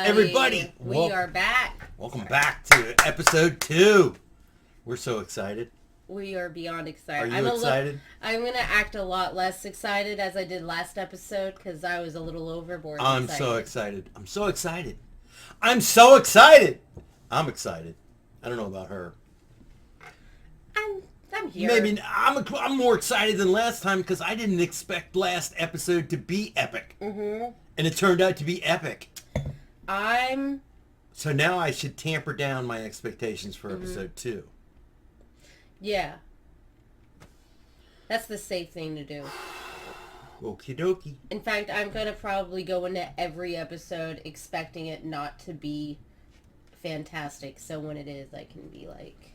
Everybody, we are back. Welcome back to episode 2. We're so excited. We are beyond excited. Are you excited? I'm going to act a lot less excited as I did last episode because I was a little overboard. I'm so excited. I'm so excited. I'm so excited. I'm excited. I don't know about her. I'm here. Maybe I'm more excited than last time because I didn't expect last episode to be epic. Mm-hmm. And it turned out to be epic. So now I should tamper down my expectations for episode 2. Yeah. That's the safe thing to do. Okie dokie. In fact, I'm going to probably go into every episode expecting it not to be fantastic. So when it is, I can be like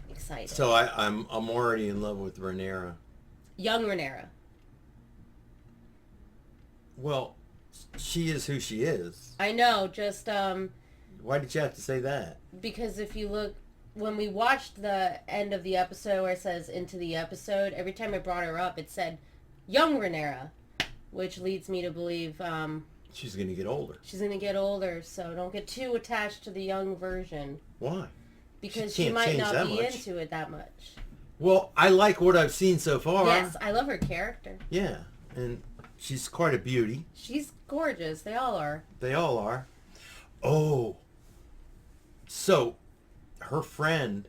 excited. So I'm already in love with Rhaenyra. Young Rhaenyra. Well, she is who she is. I know, just Why did you have to say that? Because if you look, when we watched the end of the episode where it says into the episode, every time I brought her up, it said young Rhaenyra, which leads me to believe she's going to get older. She's going to get older, so don't get too attached to the young version. Why? Because she might not be into it that much. Well, I like what I've seen so far. Yes, I love her character. Yeah, and she's quite a beauty. She's gorgeous. They all are. They all are. Oh. So, her friend,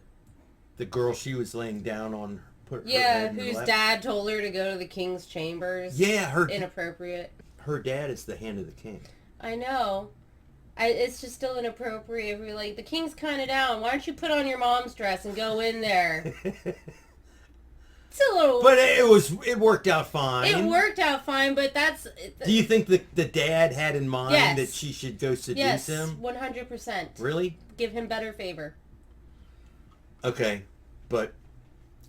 the girl she was laying down on, put her head in whose lap. dad told her to go to the king's chambers. Yeah, inappropriate. Her dad is the hand of the king. I know. It's just still inappropriate. We're like, the king's kind of down. Why don't you put on your mom's dress and go in there? It's a little... But it worked out fine. It worked out fine, but that's... Do you think the dad had in mind that she should go seduce him? Yes, 100%. Really? Give him better favor. Okay, but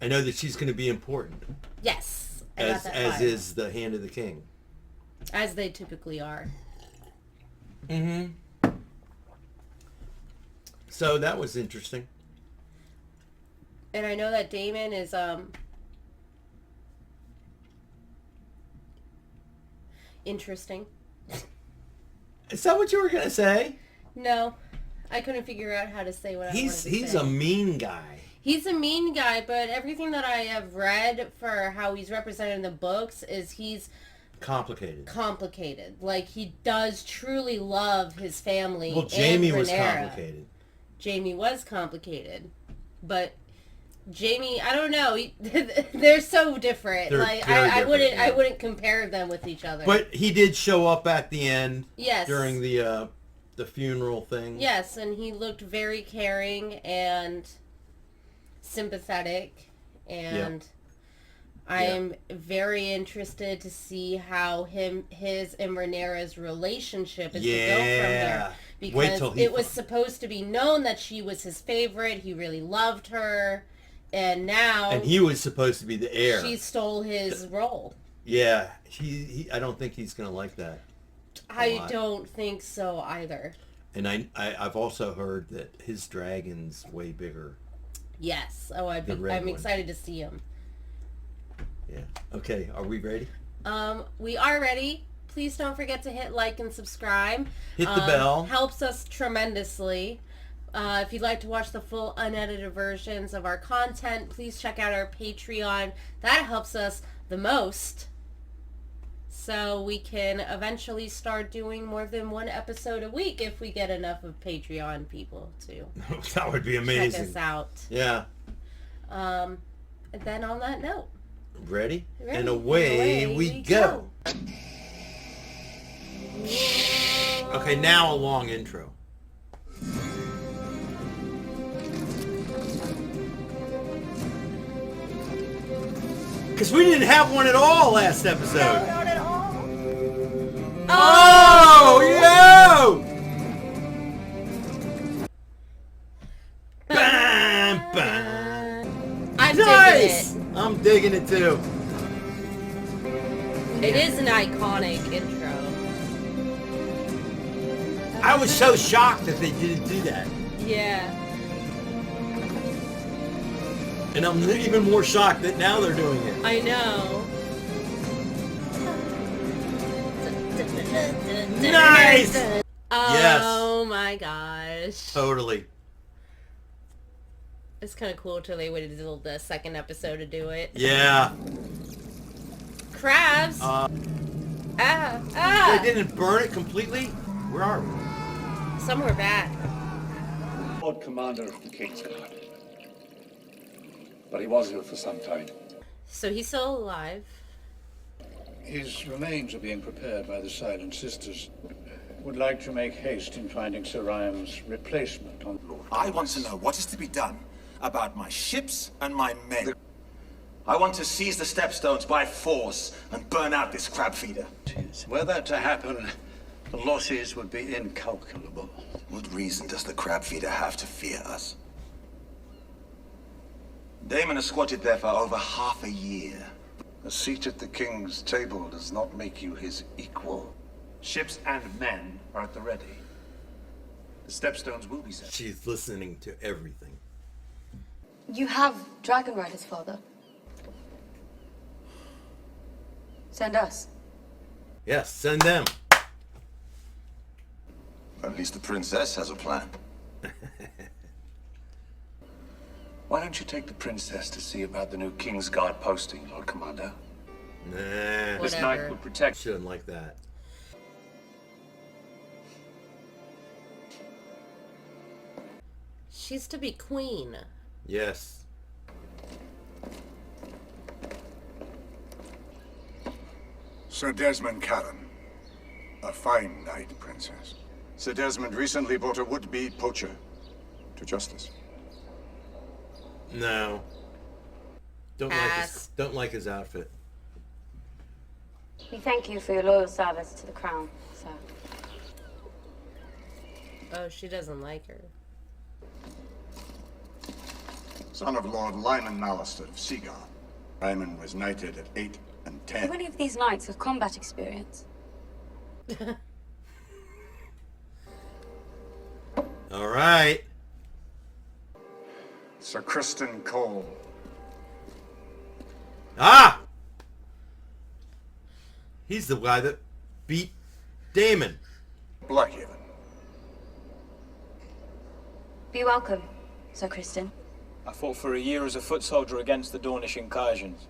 I know that she's going to be important. Yes. As is the hand of the king. As they typically are. Mm-hmm. So that was interesting. And I know that Damon is interesting. Is that what you were gonna say? No, I couldn't figure out how to say what I wanted to say. He's a mean guy. He's a mean guy, but everything that I have read for how he's represented in the books is he's complicated. Like, he does truly love his family. Well, Jamie and was Rhaenyra. complicated. Jamie was complicated, but Jamie, I don't know. They're so different. They're like very I different, I wouldn't compare them with each other. But he did show up at the end. Yes. During the funeral thing. Yes, and he looked very caring and sympathetic, and I am very interested to see how his and Rhaenyra's relationship is to go from there. Because it was supposed to be known that she was his favorite. He really loved her. And now... And he was supposed to be the heir. She stole his role. Yeah. I don't think he's going to like that. I don't think so either. And I've also heard that his dragon's way bigger. Yes. Oh, I'm excited to see him. Yeah. Okay. Are we ready? We are ready. Please don't forget to hit like and subscribe. Hit the bell. Helps us tremendously. If you'd like to watch the full unedited versions of our content, please check out our Patreon. That helps us the most. So we can eventually start doing more than one episode a week if we get enough of Patreon people to that would be amazing. Check us out. Yeah. And then on that note. Ready? And away we go. Okay, now a long intro. Because we didn't have one at all last episode. No, not at all. Oh, yo! Bam, bam. I'm nice! digging it. I'm digging it too. It is an iconic intro. I was so shocked that they didn't do that. Yeah. And I'm even more shocked that now they're doing it. I know. Nice! Oh my gosh. Totally. It's kind of cool till they waited until the second episode to do it. Yeah. Crabs. They didn't burn it completely? Where are we? Somewhere bad. Lord Commander of the King's Guard. But he was ill for some time. So he's still alive. His remains are being prepared by the Silent Sisters. Would like to make haste in finding Sir Ryan's replacement on Lord. I want to know what is to be done about my ships and my men. I want to seize the stepstones by force and burn out this crab feeder. Were that to happen, the losses would be incalculable. What reason does the crab feeder have to fear us? Damon has squatted there for over half a year. A seat at the king's table does not make you his equal. Ships and men are at the ready. The stepstones will be set. She's listening to everything. You have dragon riders, father. Send us. Yes, send them. At least the princess has a plan. Why don't you take the princess to see about the new King's Guard posting, Lord Commander? Nah. This knight would protect. Shouldn't like that. She's to be queen. Yes. Sir Desmond Callan. A fine knight, Princess. Sir Desmond recently brought a would-be poacher to justice. No. Pass. Don't like his outfit. We thank you for your loyal service to the crown, sir. Oh, she doesn't like her. Son of Lord Lyman Mallister of Seagull. Lyman was knighted at 8 and 10. Do any of these knights have combat experience? All right. Sir Kristen Cole. Ah! He's the guy that beat Damon. Blackhaven. Be welcome, Sir Kristen. I fought for a year as a foot soldier against the Dornish incursions.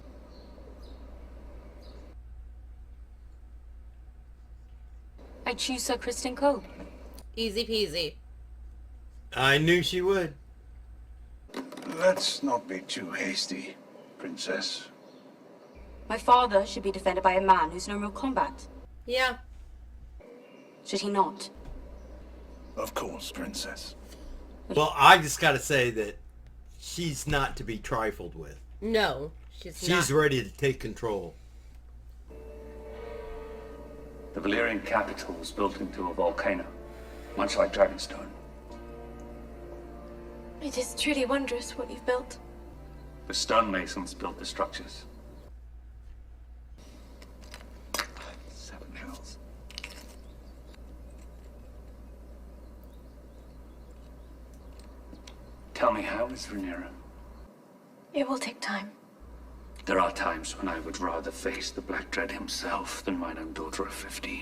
I choose Sir Kristen Cole. Easy peasy. I knew she would. Let's not be too hasty, Princess. My father should be defended by a man who's known real combat. Yeah. Should he not? Of course, Princess. Well, I just gotta say that she's not to be trifled with. No, she's She's not. ready to take control. The Valyrian capital was built into a volcano, much like Dragonstone. It is truly wondrous what you've built. The stonemasons built the structures. 7 hells. Tell me, how is Rhaenyra? It will take time. There are times when I would rather face the Black Dread himself than mine own daughter of 15.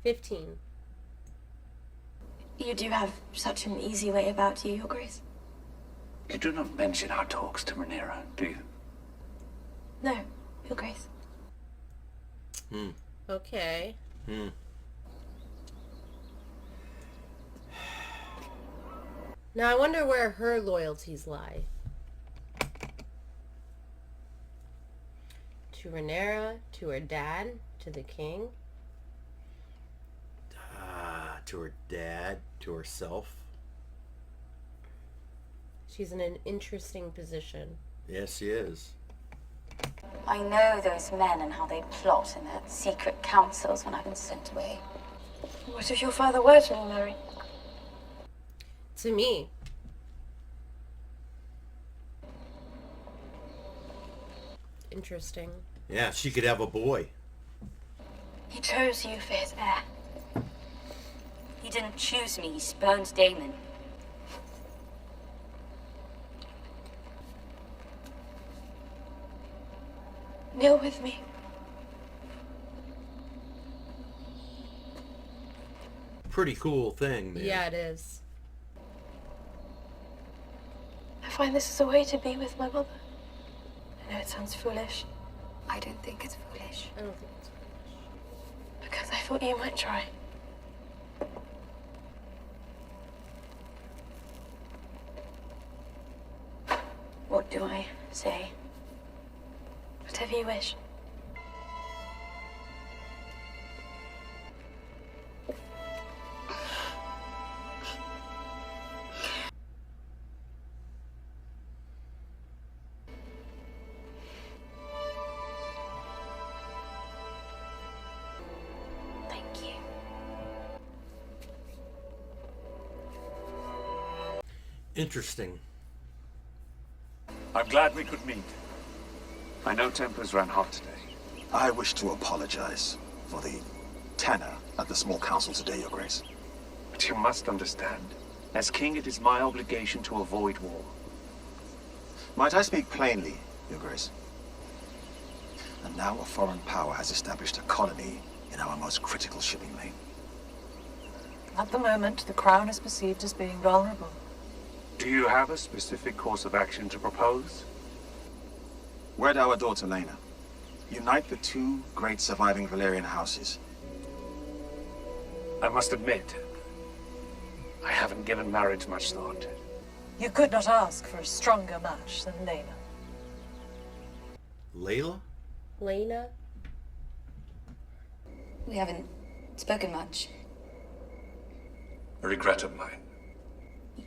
15. You do have such an easy way about you, Your Grace. You do not mention our talks to Rhaenyra, do you? No, Your Grace. Okay. Now I wonder where her loyalties lie. To Rhaenyra, to her dad, to the king. To her dad, to herself. She's in an interesting position. Yes, she is. I know those men and how they plot in their secret councils when I've been sent away. What if your father were to remarry? To me. Interesting. Yeah, she could have a boy. He chose you for his heir. He didn't choose me, he spurned Damon. Kneel with me. pretty cool thing, man. Yeah, it is. I find this is a way to be with my mother. I know it sounds foolish, I don't think it's foolish. I don't think it's... because I thought you might try. What do I say? Whatever you wish. Thank you. Interesting. I'm glad we could meet. I know tempers ran hot today. I wish to apologize for the tenor at the small council today, Your Grace. But you must understand, as king, it is my obligation to avoid war. Might I speak plainly, Your Grace? And now a foreign power has established a colony in our most critical shipping lane. At the moment, the Crown is perceived as being vulnerable. Do you have a specific course of action to propose? Wed our daughter Lena. Unite the two great surviving Valyrian houses. I must admit, I haven't given marriage much thought. You could not ask for a stronger match than Lena. Layla? Lena? We haven't spoken much. A regret of mine.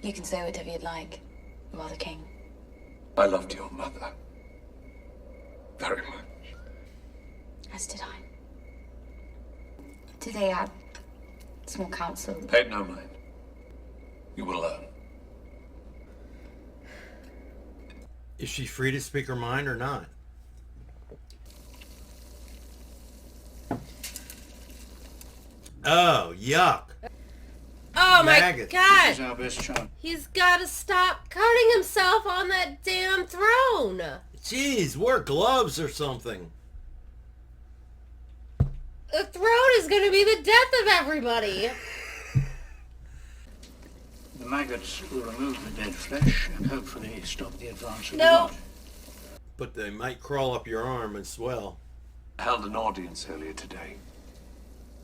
You can say whatever you'd like, while the king. I loved your mother. Very much. As did I. Today at small council. Pay no mind. You will learn. Is she free to speak her mind or not? Oh, yuck. Oh my Maggots. god! This is our best chance. He's gotta stop cutting himself on that damn throne! Jeez, wear gloves or something. The throne is gonna be the death of everybody! The maggots will remove the dead flesh and hopefully stop the advance of No. the rot. But they might crawl up your arm and swell. I held an audience earlier today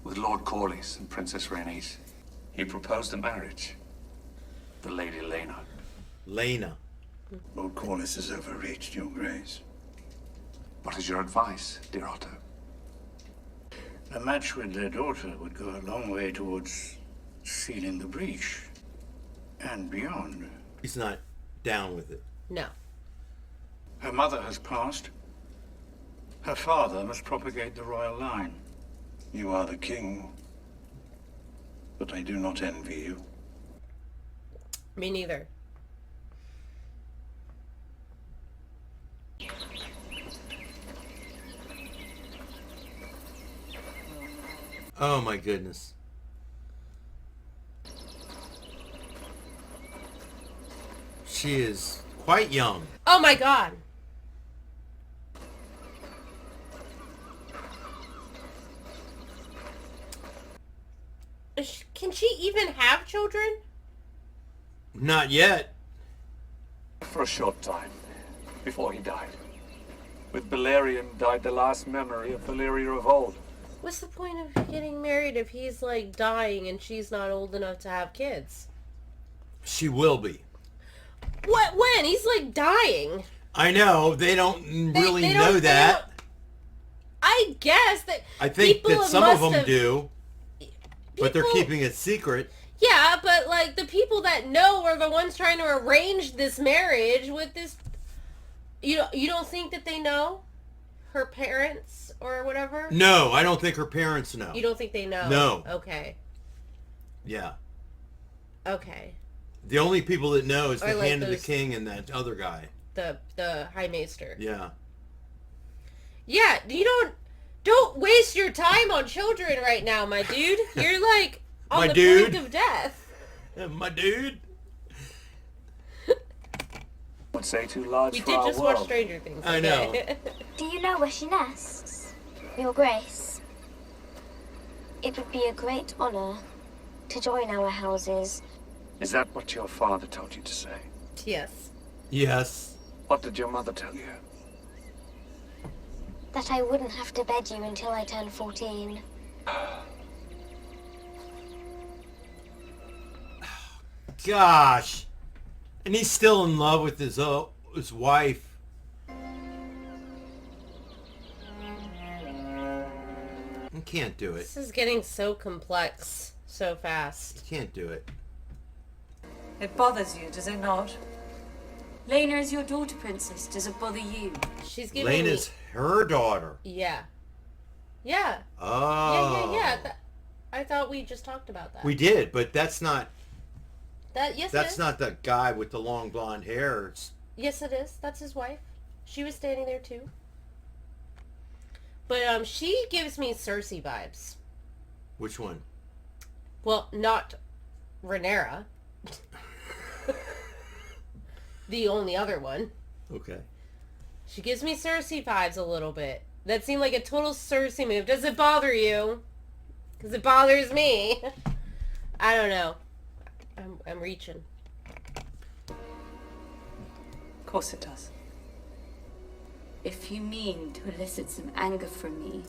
with Lord Corlys and Princess Rhaenys. He proposed a marriage. The Lady Lena. Lena. Lord Corlys has overreached, Your Grace. What is your advice, dear Otto? A match with their daughter would go a long way towards sealing the breach. And beyond. He's not down with it. No. Her mother has passed. Her father must propagate the royal line. You are the king, but I do not envy you. Me neither. Oh my goodness. She is quite young. Oh my god! Can she even have children? Not yet. For a short time, before he died. With Balerion died the last memory of Valyria of old. What's the point of getting married if he's like dying and she's not old enough to have kids? She will be. What? When? He's like dying. I know. They don't really they know don't- that. I guess that I think people that some of must them have- do. But they're people- keeping it secret. Yeah, but like the people that know are the ones trying to arrange this marriage with this. You don't think that they know her parents or whatever? No, I don't think her parents know. You don't think they know? No. Okay. Yeah. Okay. The only people that know is Or the like Hand of the those- King and that other guy. The High Maester. Yeah. Yeah, don't waste your time on children right now, my dude. You're like on My the dude. brink of death. My dude. Would say too large We for did our just world. watch Stranger Things. I know. Do you know where she nests? Your Grace. It would be a great honor to join our houses. Is that what your father told you to say? Yes. Yes. What did your mother tell you? That I wouldn't have to bed you until I turned 14. Gosh. And he's still in love with his wife. You can't do it. This is getting so complex so fast. You can't do it. It bothers you, does it not? Lena is your daughter, Princess. Does it bother you? She's giving Lena's her daughter. Yeah. Yeah. Oh. Yeah. I thought we just talked about that. We did, but that's not... Yes, That's not the guy with the long blonde hair. Yes, it is. That's his wife. She was standing there, too. But, she gives me Cersei vibes. Which one? Well, not Rhaenyra. The only other one. Okay. She gives me Cersei vibes a little bit. That seemed like a total Cersei move. Does it bother you? Because it bothers me. I don't know. I'm reaching. Of course it does. If you mean to elicit some anger from me,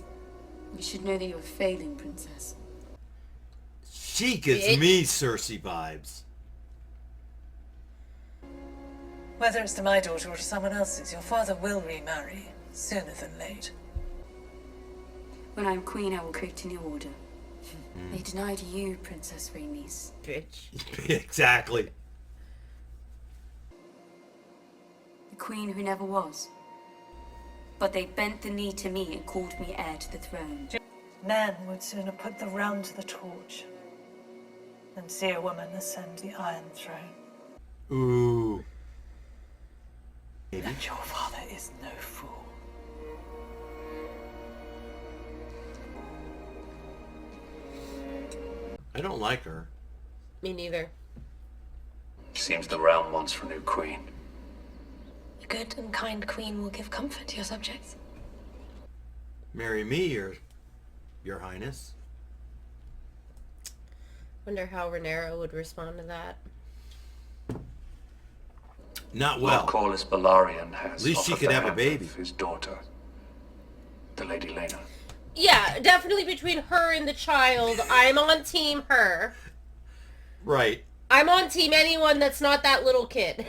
you should know that you're failing, Princess. She gives me Cersei vibes. Whether it's to my daughter or to someone else's, your father will remarry, sooner than late. When I'm queen, I will create a new order. They denied you, Princess Rhaenys. Bitch. Exactly. The queen who never was. But they bent the knee to me and called me heir to the throne. Men would sooner put the realm to the torch than see a woman ascend the Iron Throne. Ooh. And your father is no fool. I don't like her. Me neither. Seems the realm wants for a new queen. A good and kind queen will give comfort to your subjects. Marry me, your highness. Wonder how Rhaenyra would respond to that. Not well. Lord Corlys Balarion has At least she offered could the have a hand baby. of his daughter, the Lady Lena. Yeah, definitely between her and the child, I'm on team her. Right. I'm on team anyone that's not that little kid.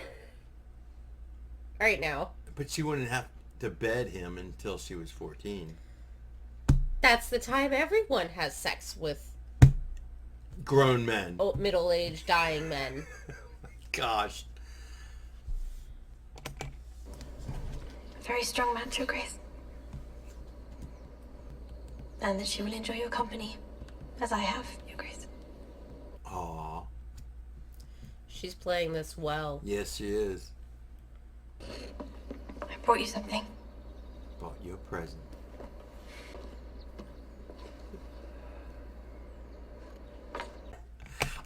Right now. But she wouldn't have to bed him until she was 14. That's the time everyone has sex with Grown men. middle-aged dying men. Gosh. A very strong match, Your Grace. And that she will enjoy your company, as I have, Your Grace. Aww. She's playing this well. Yes, she is. I brought you something. Bought you a present.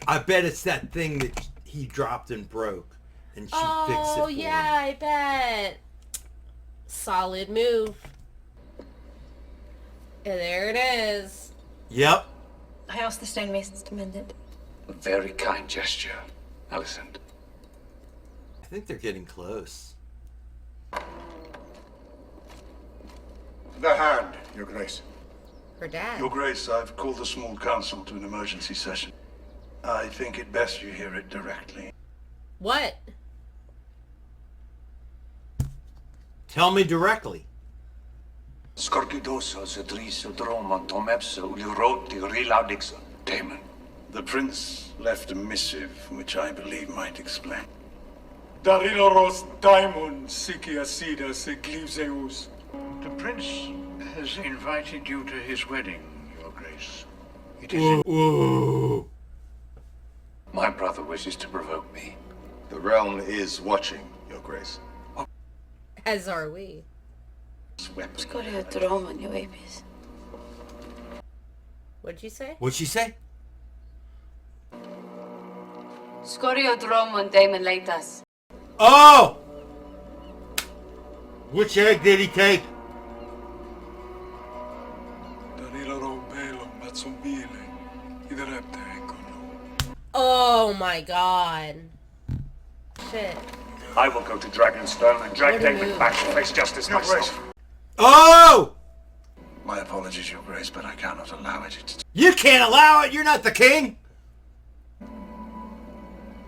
I bet it's that thing that he dropped and broke, and she fixed it for yeah, him. I bet. Solid move. And there it is. Yep. I asked the stonemasons to mend it. A very kind gesture, Alicent. I think they're getting close. The hand, Your Grace. Her dad. Your Grace, I've called the small council to an emergency session. I think it best you hear it directly. What? Tell me directly. Damon. The prince left a missive which I believe might explain. Dariloros daimon sikiasida seglivzeus. The prince has invited you to his wedding, Your Grace. It Whoa, whoa. My brother wishes to provoke me. The realm is watching, Your Grace. As are we. What'd you say? What'd she say? Scorio Dromon Damon Leitas. Oh! Which egg did he take? Danilaro bello mazzombile. Iderepte econo. Oh my god. Shit. I will go to Dragonstone and drag Damon back to face justice myself. Oh! My apologies, Your Grace, but I cannot allow it. You can't allow it! You're not the king!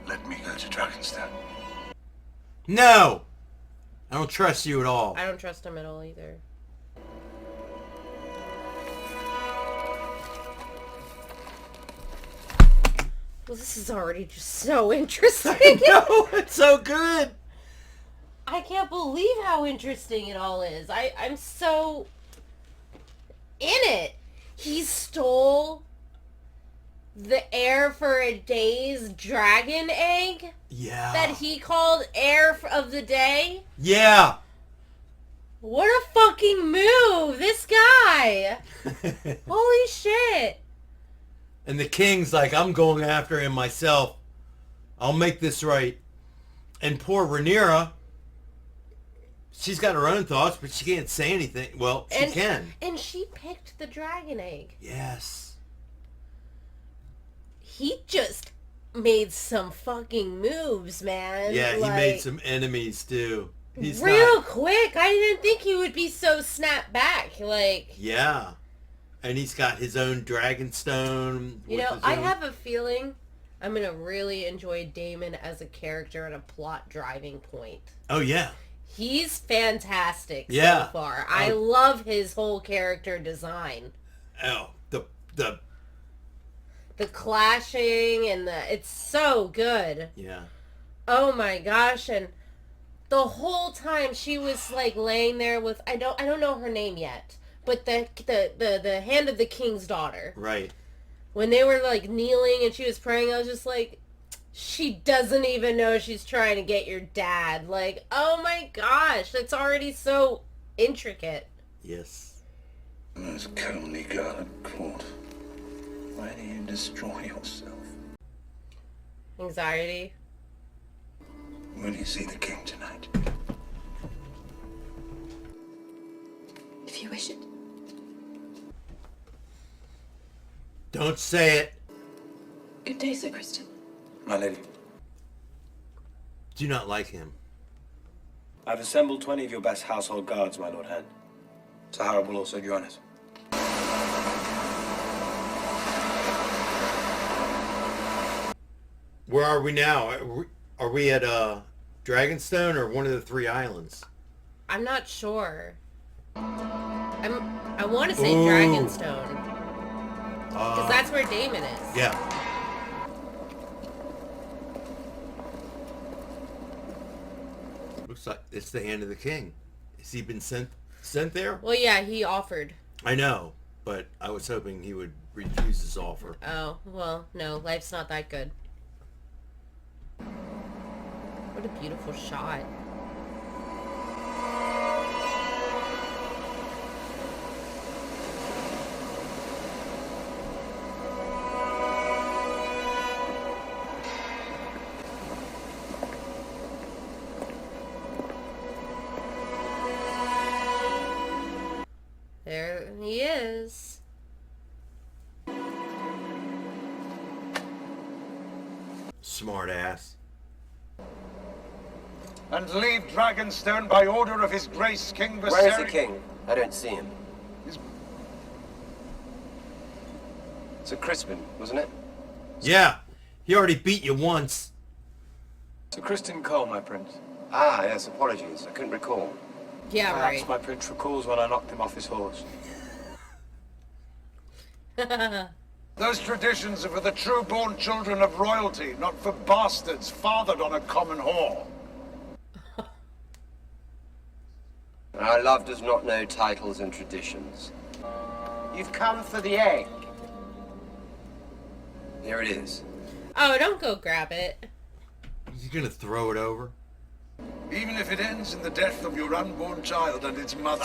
Let me go to Dragonstone. No! I don't trust you at all. I don't trust him at all either. Well, this is already just so interesting. I know, it's so good. I can't believe how interesting it all is. I'm so in it. He stole the heir for a day's dragon egg. Yeah. That he called heir of the day. Yeah. What a fucking move, this guy. Holy shit. And the king's like, I'm going after him myself. I'll make this right. And poor Rhaenyra, she's got her own thoughts, but she can't say anything. Well, she can. And she picked the dragon egg. Yes. He just made some fucking moves, man. Yeah, he made some enemies, too. He's real quick. I didn't think he would be so snapped back. Yeah. And he's got his own Dragonstone. You know, I have a feeling I'm going to really enjoy Damon as a character and a plot driving point. Oh, yeah. He's fantastic so far. I love his whole character design. Oh, the clashing and it's so good. Yeah. Oh my gosh, and the whole time she was laying there with I don't know her name yet, but the hand of the king's daughter. Right. When they were kneeling and she was praying, I was just like, she doesn't even know she's trying to get your dad. Oh my gosh, that's already so intricate. Yes. Most comely girl at court. Why do you destroy yourself? Anxiety. Will you see the king tonight? If you wish it. Don't say it. Good day, Sir Kristen. My lady. Do not like him. I've assembled 20 of your best household guards, my lord hand. Sahara will also join us. Where are we now? Are we at Dragonstone or one of the 3 islands? I'm not sure. I want to say Dragonstone. Because that's where Damon is. Yeah. Looks like it's the hand of the king. Has he been sent there? Well, yeah, he offered. I know, but I was hoping he would refuse his offer. Oh, well, no, life's not that good. What a beautiful shot. There he is. Smart ass. And leave Dragonstone by order of His Grace King Viserys. Where is the king? I don't see him. Sir Crispin, wasn't it? Yeah. He already beat you once. Sir Kristen Cole, my prince. Ah, yes, apologies. I couldn't recall. Yeah, Perhaps right. my prince recalls when I knocked him off his horse. Those traditions are for the true-born children of royalty, not for bastards fathered on a common whore. Our love does not know titles and traditions. You've come for the egg. Here it is. Oh, don't go grab it. Is he gonna throw it over? Even if it ends in the death of your unborn child and its mother.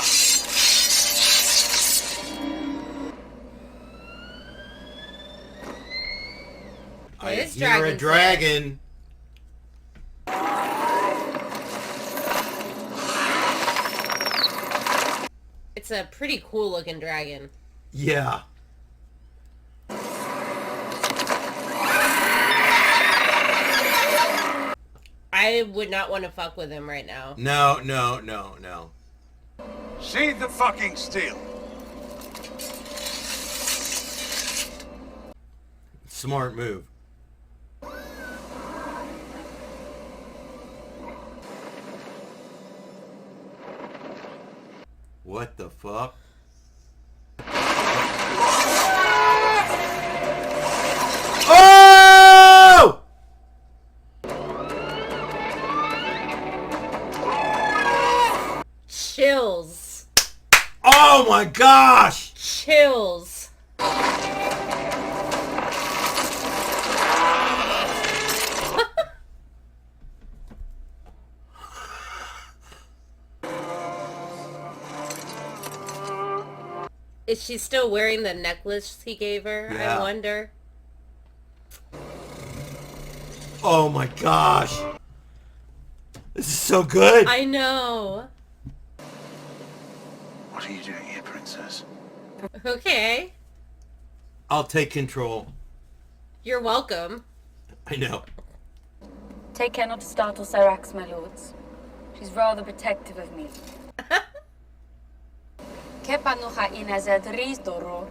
I hear a dragon. It's a pretty cool looking dragon. Yeah. I would not want to fuck with him right now. No. Sheathe the fucking steel. Smart move. What the fuck? Oh! Chills. Oh my gosh! Chills. Is she still wearing the necklace he gave her? Yeah. I wonder. Oh my gosh! This is so good! I know. What are you doing here, Princess? Okay. I'll take control. You're welcome. I know. Take care not to startle Syrax, my lords. She's rather protective of me. Kepanucha inazad riz doro.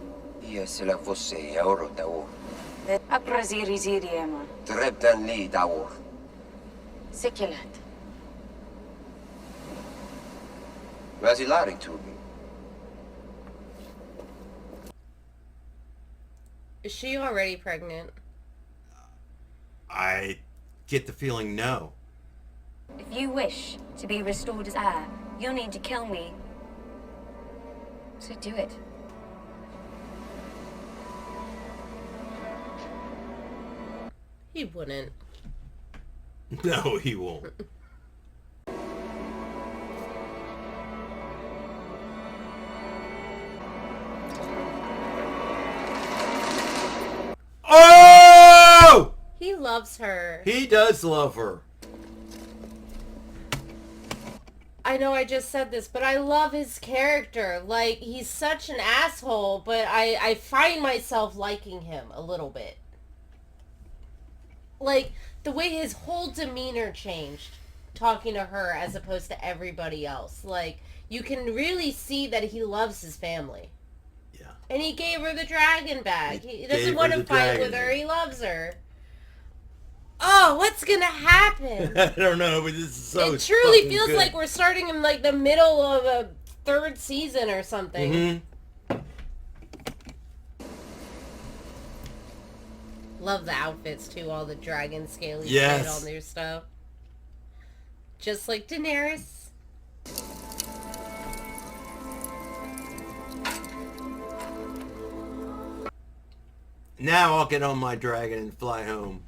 Io se la fosse euro daor. Apraziri ziriema. Trebdan li daor. Sikilat. Razilari to me. Is she already pregnant? I get the feeling no. If you wish to be restored as heir, you'll need to kill me. So do it. He wouldn't. No, he won't. Oh! He loves her. He does love her. I know I just said this, but I love his character. Like, he's such an asshole, but I find myself liking him a little bit. Like, the way his whole demeanor changed talking to her as opposed to everybody else. Like, you can really see that he loves his family. Yeah. And he gave her the dragon back. He doesn't want to fight with her. He loves her. Oh, what's gonna happen? I don't know, but this is so It truly fucking feels good. like we're starting in like the middle of a third season or something. Mm-hmm. Love the outfits too, all the dragon scaly Yes. shit on their stuff. Just like Daenerys. Now I'll get on my dragon and fly home.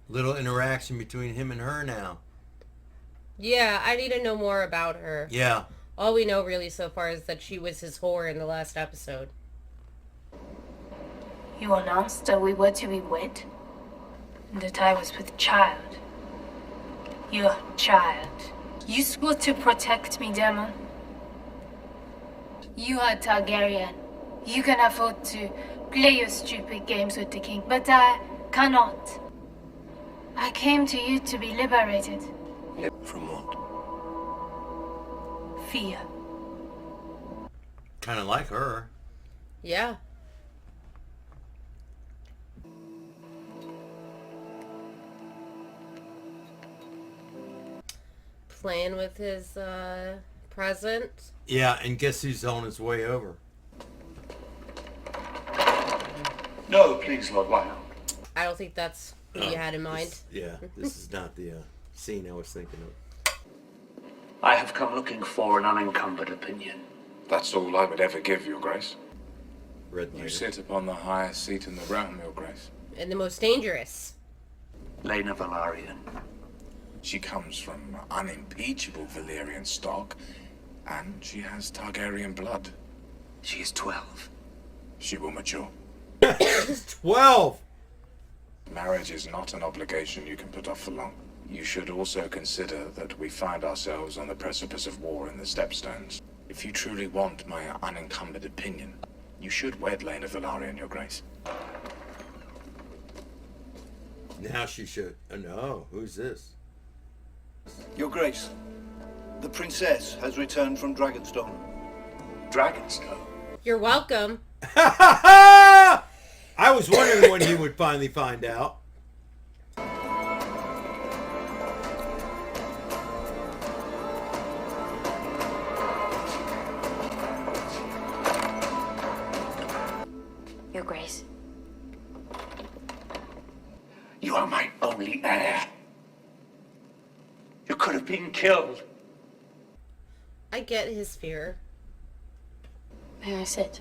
Little interaction between him and her now. Yeah, I need to know more about her. Yeah. All we know really so far is that she was his whore in the last episode. You announced that we were to be wed, and that I was with child. Your child. You swore to protect me, Damon. You are Targaryen. You can afford to play your stupid games with the king, but I cannot. I came to you to be liberated. From what? Fear. Kind of like her. Yeah. Playing with his present. Yeah, and guess who's on his way over? No, please, Lord Lionel. I don't think that's who you had in mind. This is not the scene I was thinking of. I have come looking for an unencumbered opinion. That's all I would ever give, Your Grace. Red You lighter. sit upon the highest seat in the realm, Your Grace. And the most dangerous. Lena Valarian. She comes from unimpeachable Valyrian stock, and she has Targaryen blood. She is 12. She will mature. 12! Marriage is not an obligation you can put off for long. You should also consider that we find ourselves on the precipice of war in the Stepstones. If you truly want my unencumbered opinion, you should wed Lena Velaryon, Your Grace. Now she should. No, who's this? Your Grace, the princess has returned from Dragonstone. Dragonstone? You're welcome. I was wondering when he would finally find out. Your Grace. You are my only heir. You could have been killed. I get his fear. May I sit?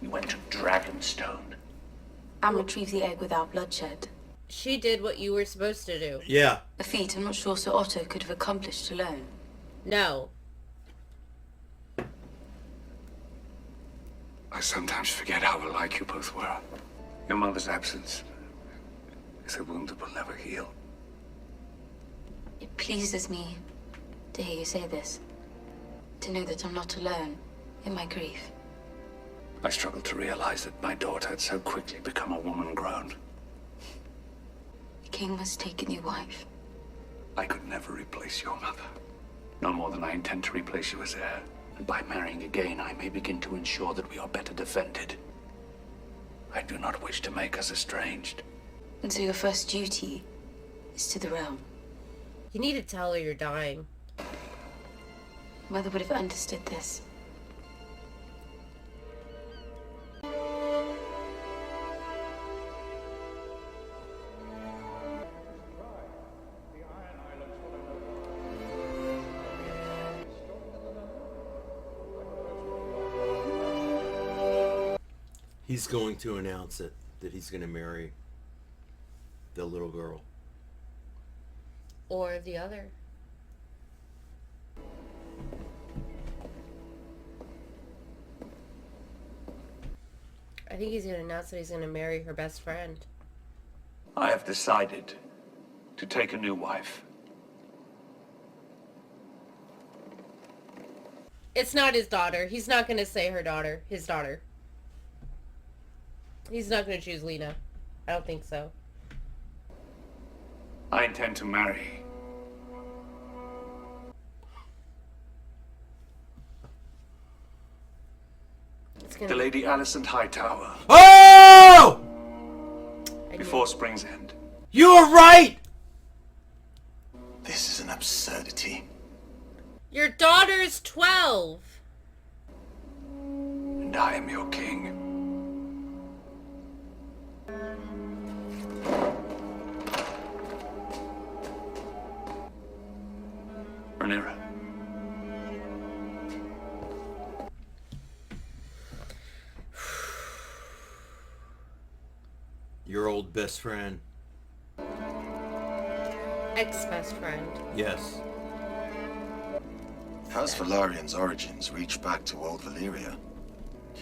You went to Dragonstone. And retrieve the egg without bloodshed. She did what you were supposed to do. Yeah. A feat I'm not sure Sir Otto could have accomplished alone. No. I sometimes forget how alike you both were. Your mother's absence is a wound that will never heal. It pleases me to hear you say this. To know that I'm not alone in my grief. I struggle to realize that my daughter had so quickly become a woman grown. The king must take a new wife. I could never replace your mother. No more than I intend to replace you as heir. And by marrying again, I may begin to ensure that we are better defended. I do not wish to make us estranged. And so your first duty is to the realm. You need to tell her you're dying. Mother would have understood this. He's going to announce it, that he's going to marry the little girl. Or the other. I think he's going to announce that he's going to marry her best friend. I have decided to take a new wife. It's not his daughter. He's not going to say her daughter. His daughter. He's not going to choose Lena. I don't think so. I intend to marry the Lady Alicent Hightower. Oh! Before spring's end. You were right! This is an absurdity. Your daughter's 12. And I am your king. Rhaenyra. Your old best friend. Ex-best friend. Yes. House Velaryon's origins reach back to old Valyria.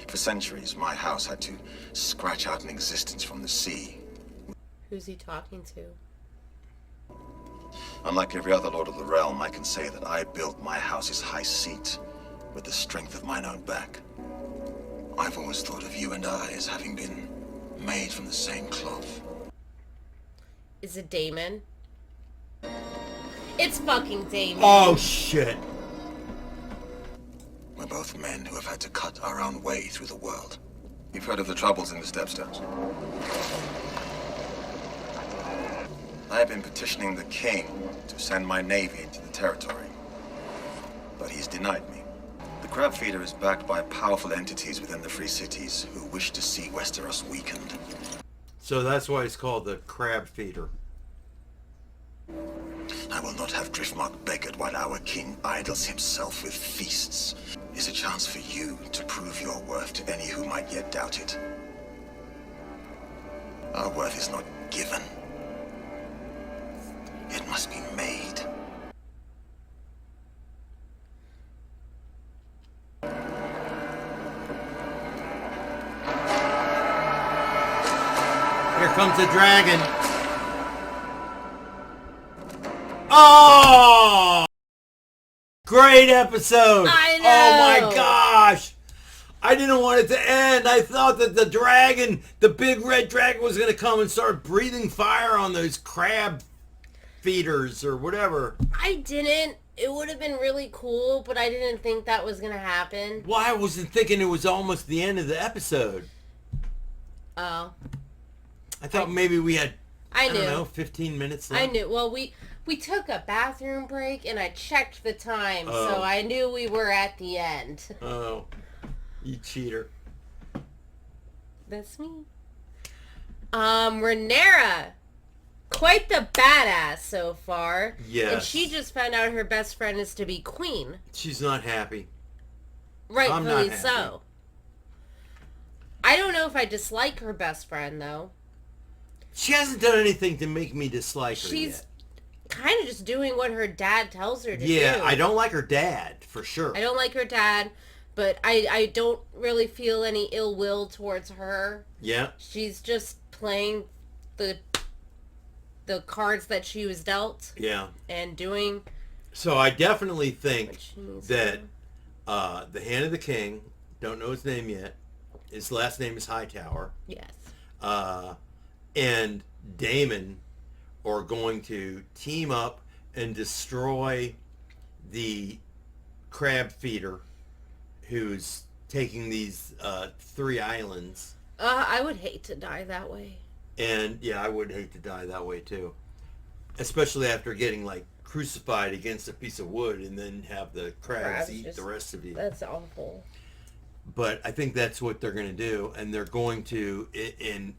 For centuries, my house had to scratch out an existence from the sea. Who's he talking to? Unlike every other lord of the realm, I can say that I built my house's high seat with the strength of mine own back. I've always thought of you and I as having been made from the same cloth. Is it Damon? It's fucking Damon. Oh, shit. We're both men who have had to cut our own way through the world. You've heard of the troubles in the Stepstones. I have been petitioning the king to send my navy into the territory, but he's denied me. The crab feeder is backed by powerful entities within the Free Cities who wish to see Westeros weakened. So that's why it's called the crab feeder. I will not have Driftmark beggared while our king idles himself with feasts. It's a chance for you to prove your worth to any who might yet doubt it. Our worth is not given. It must be made. Here comes the dragon. Oh! Great episode. I know. Oh my gosh. I didn't want it to end. I thought that the dragon, the big red dragon, was going to come and start breathing fire on those crab feeders or whatever. I didn't. It would have been really cool, but I didn't think that was going to happen. Well, I wasn't thinking it was almost the end of the episode. Oh. I thought maybe we had, I don't knew. know, 15 minutes left. I knew. Well, we took a bathroom break, and I checked the time, so Oh. I knew we were at the end. Oh, you cheater. That's me. Rhaenyra. Quite the badass so far. Yes. And she just found out her best friend is to be queen. She's not happy. Rightfully happy. so. I don't know if I dislike her best friend, though. She hasn't done anything to make me dislike her She's yet. kind of just doing what her dad tells her to do. Yeah, I don't like her dad, for sure. I don't like her dad, but I don't really feel any ill will towards her. Yeah. She's just playing the cards that she was dealt. Yeah. And doing. So I definitely think needs that the Hand of the King, don't know his name yet, his last name is Hightower. Yes. And Damon are going to team up and destroy the crab feeder who's taking these 3 islands. I would hate to die that way. And yeah, I would hate to die that way too. Especially after getting like crucified against a piece of wood and then have the crabs eat the rest of you. That's awful. But I think that's what they're going to do, and they're going to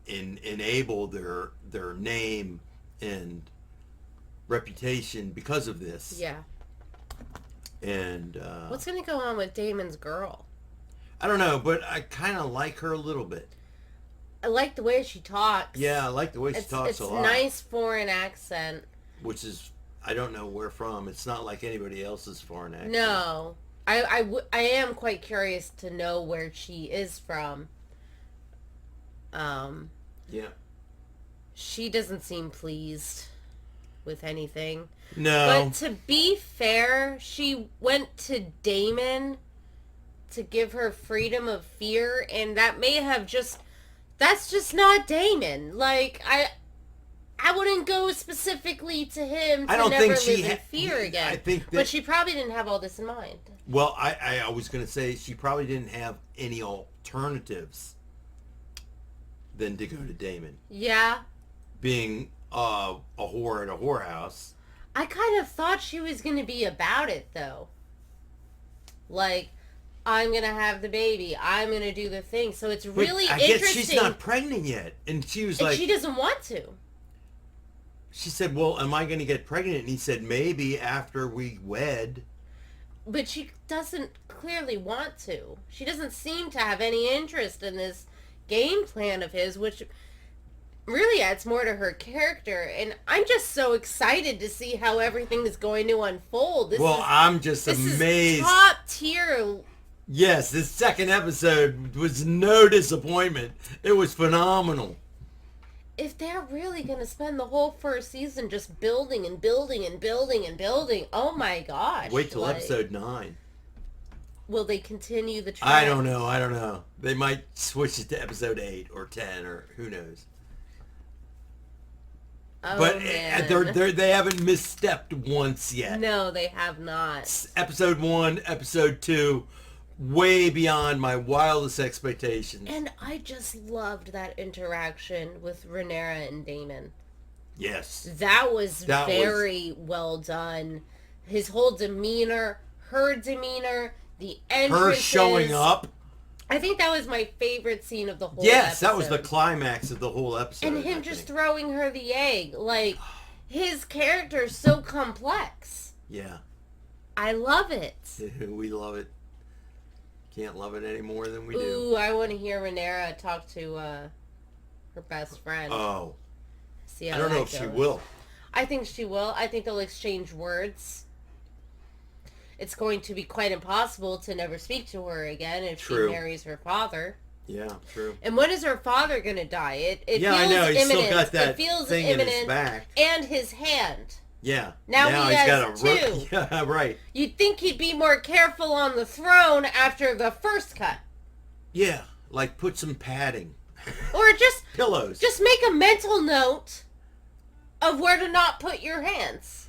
enable their name and reputation because of this. Yeah. And What's going to go on with Damon's girl? I don't know, but I kind of like her a little bit. I like the way she talks. Yeah, I like the way she talks a lot. It's nice foreign accent. Which is, I don't know where from. It's not like anybody else's foreign accent. No. I am quite curious to know where she is from. Yeah. She doesn't seem pleased with anything. No. But to be fair, she went to Damon to give her freedom of fear, and that may have that's just not Damon. Like, I wouldn't go specifically to him to I don't never think she live in fear again. I think that, but she probably didn't have all this in mind. Well, I was going to say she probably didn't have any alternatives than to go to Damon. Yeah. Being a whore at a whorehouse. I kind of thought she was going to be about it, though. Like, I'm going to have the baby. I'm going to do the thing. So it's really I interesting. guess she's not pregnant yet. And she was and like... she doesn't want to. She said, well, am I going to get pregnant? And he said, maybe after we wed. But she doesn't clearly want to. She doesn't seem to have any interest in this game plan of his, which really adds more to her character. And I'm just so excited to see how everything is going to unfold. I'm just amazed. Is top tier. Yes, this second episode was no disappointment. It was phenomenal. If they're really going to spend the whole first season just building and building and building and building, oh my gosh. Wait till episode 9. Will they continue the trend? I don't know. They might switch it to episode 8 or 10 or who knows. Oh, but man. they haven't misstepped once yet. No, they have not. Episode 1, episode 2, way beyond my wildest expectations. And I just loved that interaction with Rhaenyra and Damon. Yes. That was very well done. His whole demeanor, her demeanor, the entrances. Her showing up. I think that was my favorite scene of the whole Yes, episode. that was the climax of the whole episode. And him just throwing her the egg. Like, his character is so complex. Yeah. I love it. We love it. Can't love it any more than we do. Ooh, I want to hear Rhaenyra talk to her best friend. Oh. See how I don't know if that she goes. will. I think she will. I think they'll exchange words. It's going to be quite impossible to never speak to her again if True. she marries her father. Yeah, true. And when is her father going to die? It feels I know. He's imminent. still got that it feels thing imminent. in his back. And his hand. Yeah. Now he he's has got a two. Yeah, right. You'd think he'd be more careful on the throne after the first cut. Yeah, like put some padding. Or just pillows. Just make a mental note of where to not put your hands.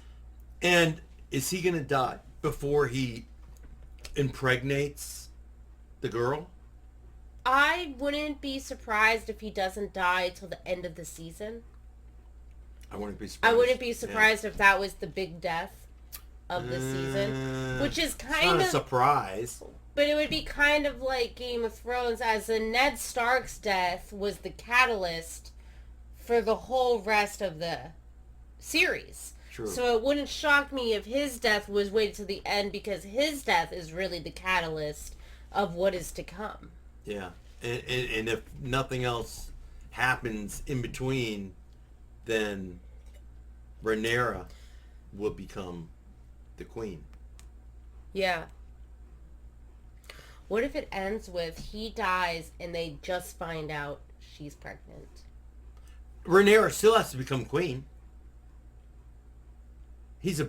And is he going to die before he impregnates the girl? I wouldn't be surprised if he doesn't die till the end of the season. I wouldn't be surprised. I wouldn't be surprised if that was the big death of the season, which is kind of not a surprise. But it would be kind of like Game of Thrones, as in Ned Stark's death was the catalyst for the whole rest of the series. True. So it wouldn't shock me if his death was waited to the end, because his death is really the catalyst of what is to come. Yeah, and if nothing else happens in between, then Rhaenyra will become the queen. Yeah. What if it ends with he dies and they just find out she's pregnant? Rhaenyra still has to become queen. He's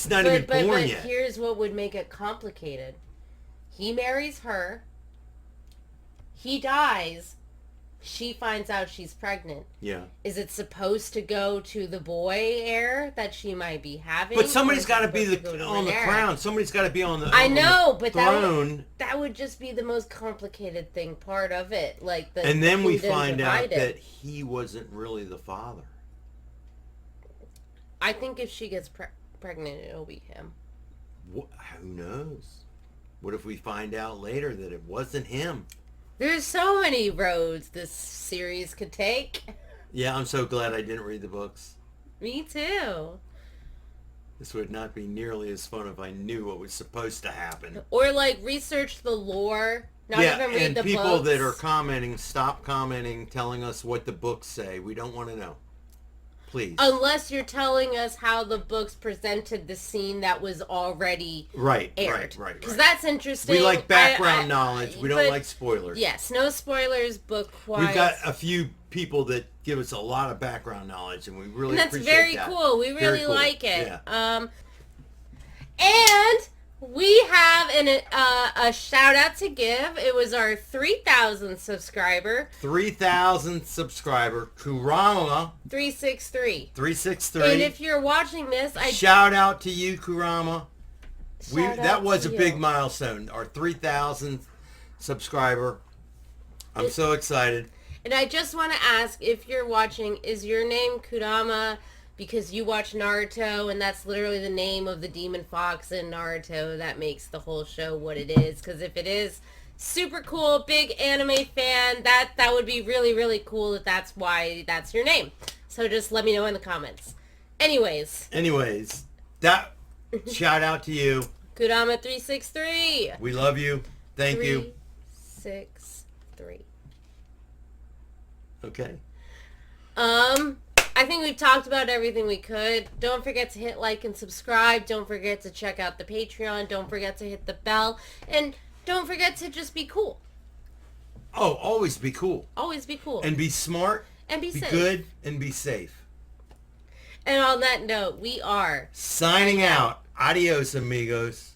not even born yet. Here's what would make it complicated. He marries her. He dies. She finds out she's pregnant. Yeah. Is it supposed to go to the boy heir that she might be having? But somebody's got to be on the crown. Somebody's got to be on the throne. That would just be the most complicated part of it. Like the and then we find out that he wasn't really the father. I think if she gets pregnant, it'll be him. Who knows? What if we find out later that it wasn't him? There's so many roads this series could take. Yeah, I'm so glad I didn't read the books. Me too. This would not be nearly as fun if I knew what was supposed to happen. Or research the lore. Not even read the books. And people that are commenting, stop commenting, telling us what the books say. We don't want to know. Please. Unless you're telling us how the books presented the scene that was already aired. Right. Because that's interesting. We like background knowledge. We don't like spoilers. Yes, no spoilers book-wise. We've got a few people that give us a lot of background knowledge, and we really appreciate that. That's very cool. We really like it. Yeah. And we have a shout out to give. It was our 3,000th subscriber. 3,000th subscriber, Kurama. 363. 363. And if you're watching this, shout out to you, Kurama. That was a big milestone. Our 3,000th subscriber. I'm so excited. And I just want to ask, if you're watching, is your name Kurama because you watch Naruto, and that's literally the name of the demon fox in Naruto that makes the whole show what it is? Because if it is, super cool, big anime fan, that would be really, really cool if that's why that's your name. So just let me know in the comments. Anyways, that shout out to you. Kurama 363. We love you. Thank you. 363. Okay. I think we've talked about everything we could. Don't forget to hit like and subscribe. Don't forget to check out the Patreon. Don't forget to hit the bell. And don't forget to just be cool. Oh, always be cool. Always be cool. And be smart. And be safe. Be good and be safe. And on that note, we are signing out. Adios, amigos.